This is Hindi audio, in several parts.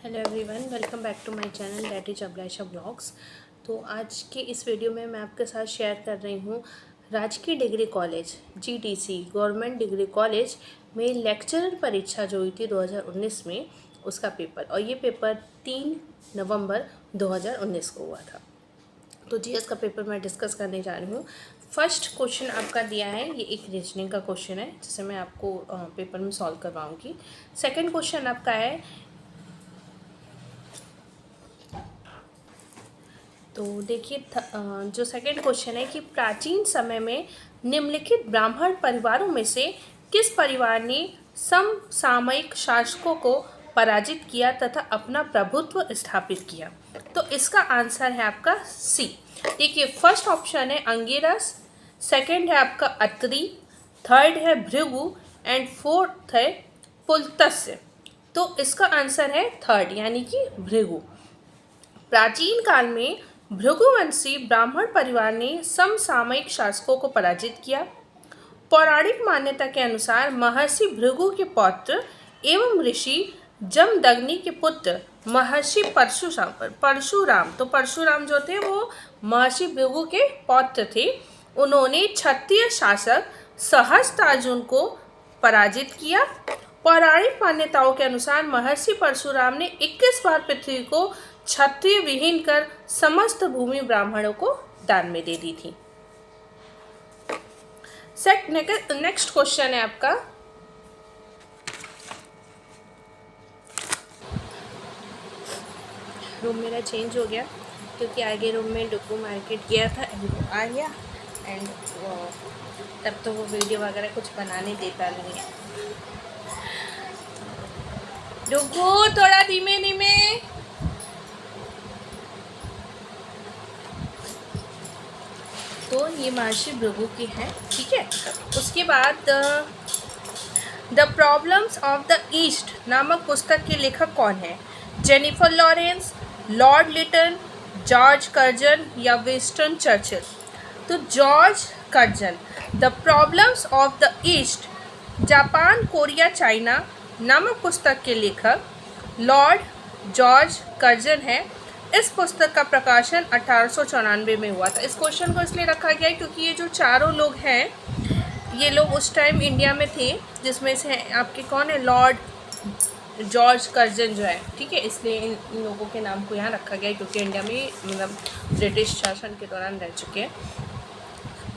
Hello everyone, welcome back to my channel that is Abhilasha blogs. तो आज के इस वीडियो में मैं आपके साथ शेयर कर रही हूँ राजकीय degree college GDC government degree college में लेक्चरर परीक्षा जो हुई थी 2019 में, उसका पेपर। और ये पेपर 3 नवंबर 2019 को हुआ था। तो जीएस का पेपर मैं डिस्कस करने जा रही हूँ। फर्स्ट क्वेश्चन आपका दिया है, ये एक रीजनिंग का क्वेश्चन है जिसे मैं आपको पेपर में सॉल्व करवाऊँगी। सेकेंड क्वेश्चन आपका है, तो देखिए जो सेकंड क्वेश्चन है कि प्राचीन समय में निम्नलिखित ब्राह्मण परिवारों में से किस परिवार ने समसामयिक शासकों को पराजित किया तथा अपना प्रभुत्व स्थापित किया? तो इसका आंसर है आपका सी। देखिए, फर्स्ट ऑप्शन है अंगिरस, सेकंड है आपका अत्रि, थर्ड है भृगु एंड फोर्थ है पुलत्स्य। तो इसका आंसर है थर्ड, यानी कि भृगु। प्राचीन काल में भृगुवंशी ब्राह्मण परिवार ने समसामयिक शासकों को पराजित किया। पौराणिक मान्यता के अनुसार महर्षि भृगु के पौत्र एवं ऋषि जमदग्नि के पुत्र महर्षि परशुराम तो परशुराम जो थे वो महर्षि भृगु के पौत्र थे। उन्होंने क्षत्रिय शासक सहस्त्रार्जुन को पराजित किया। पौराणिक मान्यताओं के अनुसार महर्षि परशुराम ने 21 बार पृथ्वी को क्षत्रिय विहीन कर समस्त भूमि ब्राह्मणों को दान में दे दी थी। नेक्स्ट क्वेश्चन है आपका, रूम मेरा चेंज हो गया क्योंकि आगे रूम में डुगू मार्केट गया था एंड आ गया एंड तब तो वो वीडियो वगैरह कुछ बनाने देता नहीं है। डुगू थोड़ा धीमे धीमे। तो ये महर्षि भृगु की है, ठीक है। उसके बाद the problems of the East नामक पुस्तक के लेखक कौन है? Jennifer Lawrence, Lord Lytton, George Curzon या विंस्टन चर्चिल? तो George Curzon. The problems of the East Japan, Korea, China नामक पुस्तक के लेखक लॉर्ड जॉर्ज कर्जन है। इस पुस्तक का प्रकाशन 1894 में हुआ था। इस क्वेश्चन को इसलिए रखा गया है क्योंकि ये जो चारों लोग हैं, ये लोग उस टाइम इंडिया में थे, जिसमें से आपके कौन है? लॉर्ड जॉर्ज कर्जन जो है, ठीक है। इसलिए इन लोगों के नाम को यहाँ रखा गया है क्योंकि इंडिया में मतलब ब्रिटिश शासन के दौरान रह चुके हैं।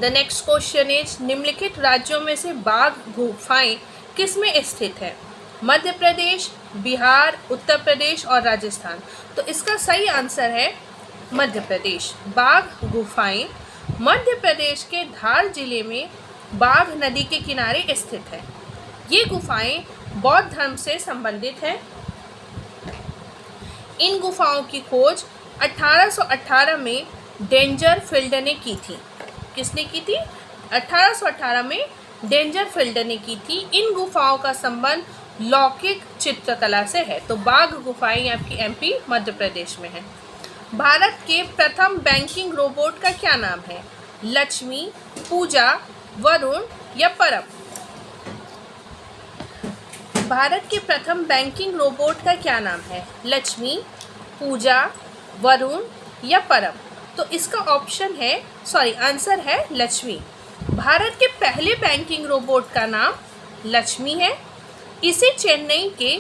द नेक्स्ट क्वेश्चन इज, निम्नलिखित राज्यों में से बाघ गुफाएं किस में स्थित है? मध्य प्रदेश, बिहार, उत्तर प्रदेश और राजस्थान। तो इसका सही आंसर है मध्य प्रदेश। बाघ गुफाएं मध्य प्रदेश के धार जिले में बाघ नदी के किनारे स्थित है। ये गुफाएं बौद्ध धर्म से संबंधित है। इन गुफाओं की खोज 1818 में डेंजरफील्ड ने की थी। किसने की थी? 1818 में डेंजरफील्ड ने की थी। इन गुफाओं का संबंध लौकिक चित्रकला से है। तो बाघ गुफाएं आपकी MP मध्य प्रदेश में है। भारत के प्रथम बैंकिंग रोबोट का क्या नाम है? लक्ष्मी, पूजा, वरुण या परम? भारत के प्रथम बैंकिंग रोबोट का क्या नाम है? लक्ष्मी, पूजा, वरुण या परम? तो इसका ऑप्शन है, आंसर है लक्ष्मी। भारत के पहले बैंकिंग रोबोट का नाम लक्ष्मी है। इसे चेन्नई के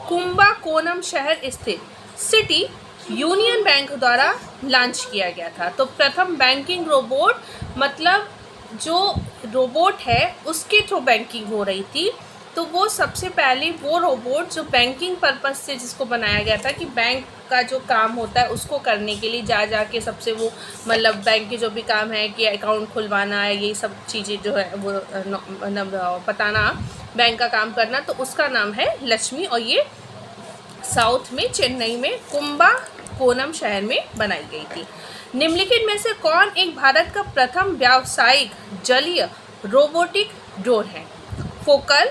कुंबाकोनम शहर स्थित सिटी यूनियन बैंक द्वारा लॉन्च किया गया था। तो प्रथम बैंकिंग रोबोट मतलब जो रोबोट है उसके थ्रू बैंकिंग हो रही थी। तो वो सबसे पहले वो रोबोट जो बैंकिंग पर्पस से जिसको बनाया गया था कि बैंक का जो काम होता है उसको करने के लिए जा के सबसे वो मतलब बैंक के जो भी काम है कि अकाउंट खुलवाना है, ये सब चीज़ें जो है वो बताना, बैंक का काम करना, तो उसका नाम है लक्ष्मी। और ये साउथ में चेन्नई में कुंबाकोनम शहर में बनाई गई थी। निम्नलिखित में से कौन एक भारत का प्रथम व्यावसायिक जलीय रोबोटिक ड्रोन है? फोकल,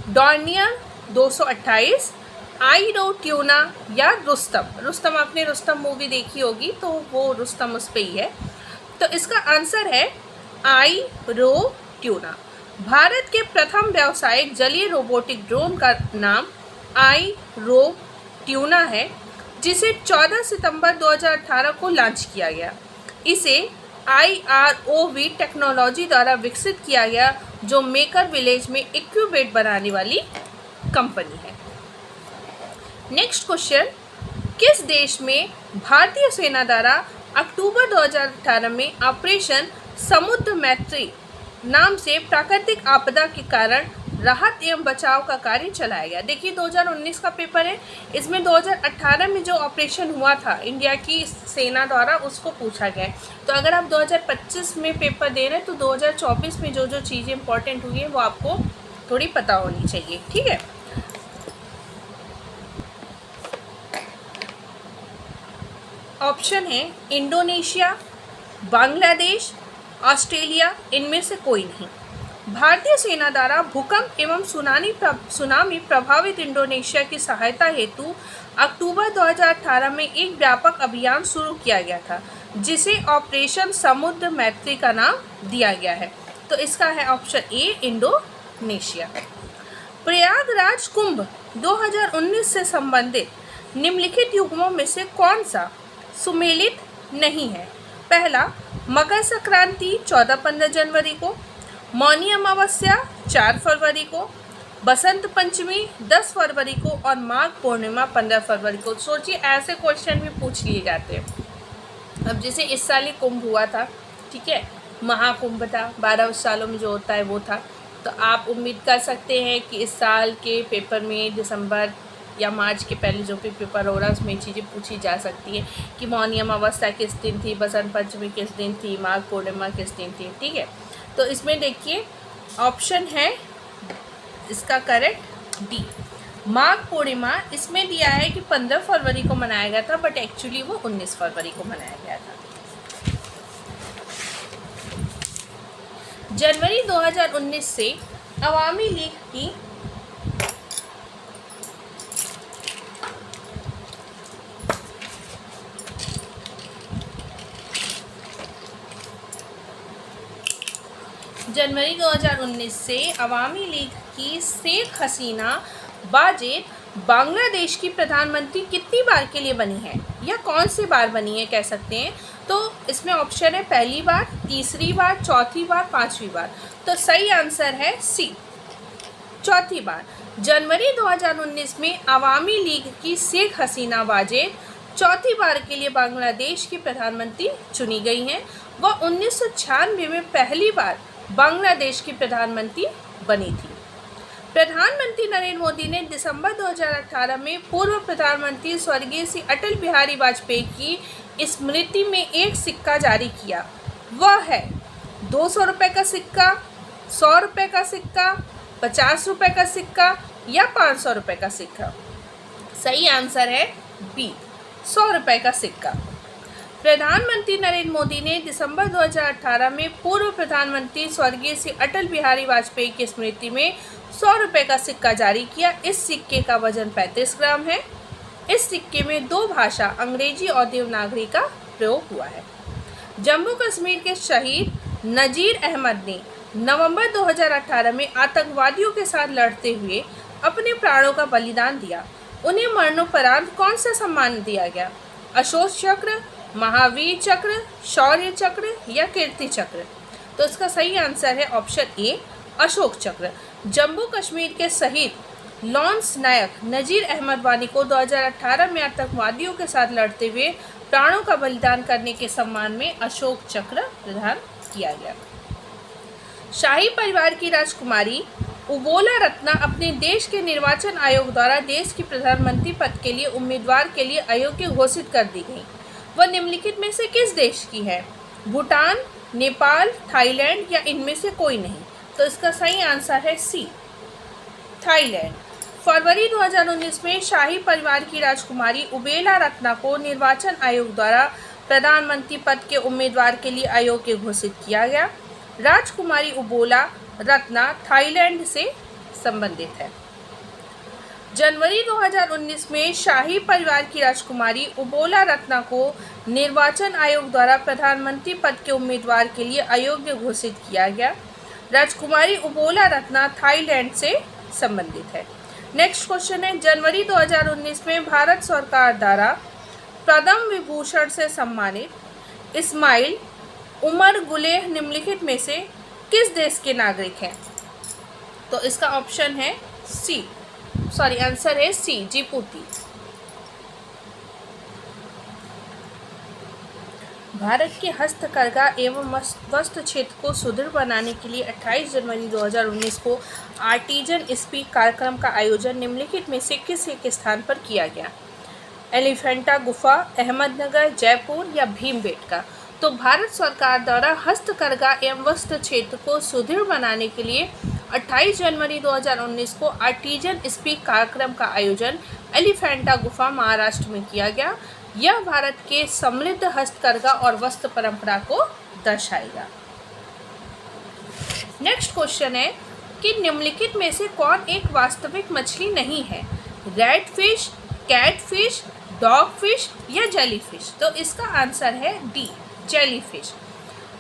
डॉर्नियर 228, आईरो ट्यूना या रुस्तम आपने रुस्तम मूवी देखी होगी तो वो रुस्तम उस पे ही है। तो इसका आंसर है आईरो ट्यूना। भारत के प्रथम व्यावसायिक जलीय रोबोटिक ड्रोन का नाम आईरो ट्यूना है। जिसे 14 सितंबर 2018 को लॉन्च किया गया। इसे IROV टेक्नोलॉजी द्वारा विकसित किया गया, जो मेकर विलेज में इक्यूबेट बनाने वाली कंपनी है। नेक्स्ट क्वेश्चन, किस देश में भारतीय सेना द्वारा अक्टूबर 2018 में ऑपरेशन समुद्र मैत्री नाम से प्राकृतिक आपदा के कारण राहत एवं बचाव का कार्य चलाया गया? देखिए 2019 का पेपर है, इसमें 2018 में जो ऑपरेशन हुआ था इंडिया की सेना द्वारा उसको पूछा गया है। तो अगर आप 2025 में पेपर दे रहे हैं तो 2024 में जो जो चीज़ें इंपॉर्टेंट हुई हैं वो आपको थोड़ी पता होनी चाहिए, ठीक है। ऑप्शन है इंडोनेशिया, बांग्लादेश, ऑस्ट्रेलिया, इनमें से कोई नहीं। भारतीय सेना द्वारा भूकंप एवं सुनामी प्रभावित इंडोनेशिया की सहायता हेतु अक्टूबर 2018 में एक व्यापक अभियान शुरू किया गया था, जिसे ऑपरेशन समुद्र मैत्री का नाम दिया गया है। तो इसका है option A Indonesia. Prayagraj Kumbh 2019 से संबंधित निम्नलिखित युग्मों में से कौन सा सुमेलित नहीं है? पहला, मकर संक्रांति 14-15 जनवरी को, मौनी अमावस्या 4 फरवरी को, बसंत पंचमी 10 फरवरी को और माघ पूर्णिमा 15 फरवरी को। सोचिए ऐसे क्वेश्चन भी पूछ लिए जाते हैं। अब जैसे इस साल ही कुंभ हुआ था, ठीक है, महाकुंभ था, 12 सालों में जो होता है वो था। तो आप उम्मीद कर सकते हैं कि इस साल के पेपर में दिसंबर या मार्च के पहले जो भी पेपर हो रहा है उसमें चीज़ें पूछी जा सकती है कि मौनी अमावस्या किस दिन थी, बसंत पंचमी किस दिन थी, माघ पूर्णिमा किस दिन थी, ठीक है। तो इसमें देखिए ऑप्शन है इसका करेक्ट डी, माघ पूर्णिमा। इसमें दिया है कि 15 फरवरी को मनाया गया था, बट एक्चुअली वो 19 फरवरी को मनाया गया था। जनवरी 2019 से अवामी लीग की जनवरी 2019 से अवामी लीग की शेख हसीना वाजेद बांग्लादेश की प्रधानमंत्री कितनी बार के लिए बनी है या कौन सी बार बनी है कह सकते हैं। तो इसमें ऑप्शन है पहली बार, तीसरी बार, चौथी बार, 5वीं बार। तो सही आंसर है सी, चौथी बार। जनवरी 2019 में अवामी लीग की शेख हसीना वाजेद चौथी बार के लिए बांग्लादेश की प्रधानमंत्री चुनी गई हैं। वह 1996 में पहली बार बांग्लादेश की प्रधानमंत्री बनी थी। प्रधानमंत्री नरेंद्र मोदी ने दिसंबर 2018 में पूर्व प्रधानमंत्री स्वर्गीय श्री अटल बिहारी वाजपेयी की स्मृति में एक सिक्का जारी किया। वह है 200 रुपये का सिक्का, 100 रुपये का सिक्का, 50 रुपये का सिक्का या 500 रुपये का सिक्का। सही आंसर है बी, 100 रुपये का सिक्का। प्रधानमंत्री नरेंद्र मोदी ने दिसंबर 2018 में पूर्व प्रधानमंत्री स्वर्गीय श्री अटल बिहारी वाजपेयी की स्मृति में 100 रुपये का सिक्का जारी किया। इस सिक्के का वजन 35 ग्राम है। इस सिक्के में 2 भाषा अंग्रेजी और देवनागरी का प्रयोग हुआ है। जम्मू कश्मीर के शहीद नजीर अहमद ने नवंबर 2018 में आतंकवादियों के साथ लड़ते हुए अपने प्राणों का बलिदान दिया। उन्हें मरणोपरांत कौन सा सम्मान दिया गया? अशोक चक्र, महावीर चक्र, शौर्य चक्र या कीर्ति चक्र? तो इसका सही आंसर है ऑप्शन ए, अशोक चक्र। जम्मू कश्मीर के शहीद लॉन्स नायक नजीर अहमद वानी को 2018 में आतंकवादियों के साथ लड़ते हुए प्राणों का बलिदान करने के सम्मान में अशोक चक्र प्रदान किया गया। शाही परिवार की राजकुमारी उबोला रत्ना अपने देश के निर्वाचन आयोग द्वारा देश की प्रधानमंत्री पद के लिए उम्मीदवार के लिए अयोग्य घोषित कर दी गई। वह निम्नलिखित में से किस देश की है? भूटान, नेपाल, थाईलैंड या इनमें से कोई नहीं? तो इसका सही आंसर है सी, थाईलैंड। फरवरी 2019 में शाही परिवार की राजकुमारी उबेला रत्ना को निर्वाचन आयोग द्वारा प्रधानमंत्री पद के उम्मीदवार के लिए अयोग्य घोषित किया गया। राजकुमारी उबोला रत्ना थाईलैंड से संबंधित है। जनवरी 2019 में शाही परिवार की राजकुमारी उबोला रत्ना को निर्वाचन आयोग द्वारा प्रधानमंत्री पद के उम्मीदवार के लिए अयोग्य घोषित किया गया। राजकुमारी उबोला रत्ना थाईलैंड से संबंधित है। नेक्स्ट क्वेश्चन है, जनवरी 2019 में भारत सरकार द्वारा पद्म विभूषण से सम्मानित इस्माइल उमर गुलेह निम्नलिखित में से किस देश के नागरिक हैं? तो इसका ऑप्शन है आंसर है सी, जिबूती। भारत के हस्तकरघा एवं वस्त्र क्षेत्र को सुदृढ़ बनाने के लिए 28 जनवरी 2019 को आर्टिजन स्पीक कार्यक्रम का आयोजन निम्नलिखित में से किस एक स्थान पर किया गया? एलिफेंटा गुफा, अहमदनगर, जयपुर या भीमबेटका? तो भारत सरकार द्वारा हस्तकरघा एवं वस्त्र क्षेत्र को सुदृढ़ बनाने के लिए 28 जनवरी 2019 को आर्टिजन स्पीक कार्यक्रम का आयोजन एलिफेंटा गुफा, महाराष्ट्र में किया गया। यह भारत के समृद्ध हस्तकरघा और वस्त्र परंपरा को दर्शाएगा। नेक्स्ट क्वेश्चन है कि निम्नलिखित में से कौन एक वास्तविक मछली नहीं है? Red fish, cat fish, dog fish या जेलीफिश? तो इसका आंसर है डी, जेलीफिश।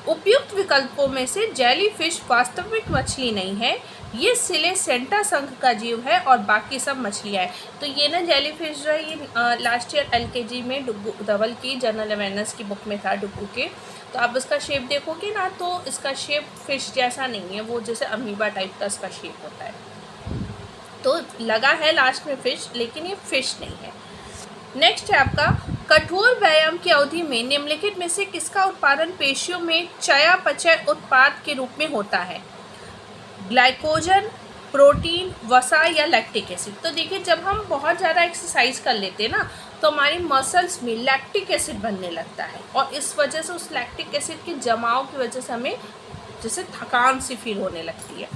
उपयुक्त विकल्पों में से जेलीफिश वास्तविक मछली नहीं है, ये सिलेसेंटा संघ का जीव है और बाकी सब मछलियाँ हैं। तो ये ना जेलीफिश जो है ये लास्ट ईयर LKG में धवल की जनरल अवेयरनेस की बुक में था डुबू के। तो आप इसका शेप देखोगे ना तो इसका शेप फिश जैसा नहीं है, वो जैसे अमीबा टाइप का इसका शेप होता है। तो लगा है लास्ट में फिश, लेकिन ये फिश नहीं है। नेक्स्ट है आपका कठोर व्यायाम की अवधि में निम्नलिखित में से किसका उत्पादन पेशियों में चयापचय उत्पाद के रूप में होता है? ग्लाइकोजन, प्रोटीन, वसा या लैक्टिक एसिड? तो देखिए जब हम बहुत ज़्यादा एक्सरसाइज कर लेते हैं ना तो हमारी मसल्स में लैक्टिक एसिड बनने लगता है और इस वजह से उस लैक्टिक एसिड के जमाव की वजह से हमें जैसे थकान सी फील होने लगती है।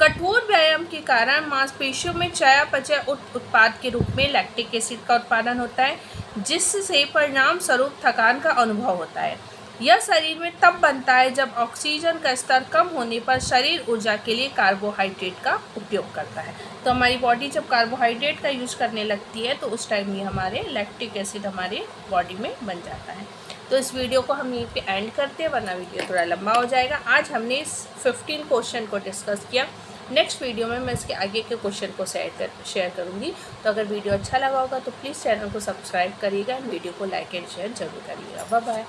कठोर व्यायाम के कारण मांसपेशियों में चयापचय उत्पाद के रूप में लैक्टिक एसिड का उत्पादन होता है, जिससे परिणाम स्वरूप थकान का अनुभव होता है। यह शरीर में तब बनता है जब ऑक्सीजन का स्तर कम होने पर शरीर ऊर्जा के लिए कार्बोहाइड्रेट का उपयोग करता है। तो हमारी बॉडी जब कार्बोहाइड्रेट का यूज करने लगती है तो उस टाइम ये हमारे लैक्टिक एसिड हमारे बॉडी में बन जाता है। तो इस वीडियो को हम यहीं पे एंड करते हैं, वरना वीडियो थोड़ा लंबा हो जाएगा। आज हमने इस 15 क्वेश्चन को डिस्कस किया। नेक्स्ट वीडियो में मैं इसके आगे के क्वेश्चन को शेयर करूँगी। तो अगर वीडियो अच्छा लगा होगा तो प्लीज़ चैनल को सब्सक्राइब करिएगा, वीडियो को लाइक एंड शेयर जरूर करिएगा। Bye bye.